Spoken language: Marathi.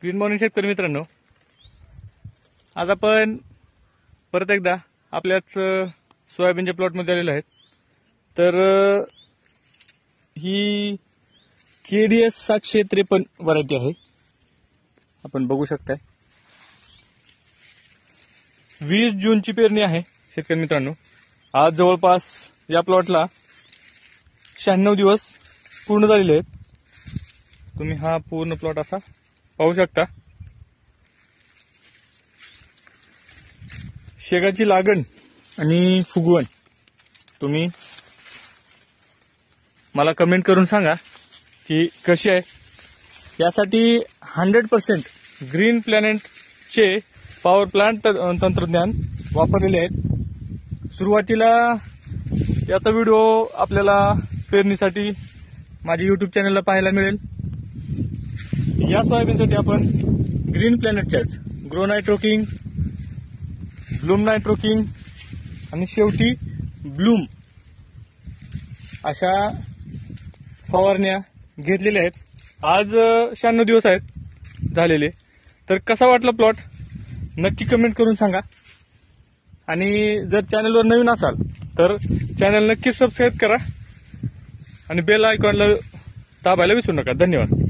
गुड मॉर्निंग शेतकरी मित्रांनो. आज आपण परत एकदा आपल्याच सोयाबीनच्या प्लॉटमध्ये आलेलो आहेत. तर ही KDS 753 व्हरायटी आहे. आपण बघू शकताय 20 जूनची पेरणी आहे शेतकरी मित्रांनो. आज जवळपास या प्लॉटला 96 दिवस पूर्ण झालेले आहेत. तुम्ही हा पूर्ण प्लॉट असा पाहू शकता. शेगाची लागण आणि फुगवण तुम्ही मला कमेंट करून सांगा की कशी आहे. यासाठी 100% ग्रीन प्लॅनेटचे पॉवर प्लांट तंत्रज्ञान वापरलेले आहेत. सुरुवातीला याचा व्हिडिओ आपल्याला पेरणीसाठी माझ्या YouTube चॅनलला पाहायला मिळेल. या सोयाबीनसाठी आपण ग्रीन प्लॅनेटच्याच grow nitro king, bloom nitro king आणि शेवटी ब्लूम अशा फवारण्या घेतलेल्या आहेत. आज 96 दिवस आहेत झालेले. तर कसा वाटला प्लॉट नक्की कमेंट करून सांगा. आणि जर चॅनलवर नवीन असाल तर चॅनल नक्की सबस्क्राईब करा आणि बेल आयकॉनला दाबायला विसरू नका. धन्यवाद.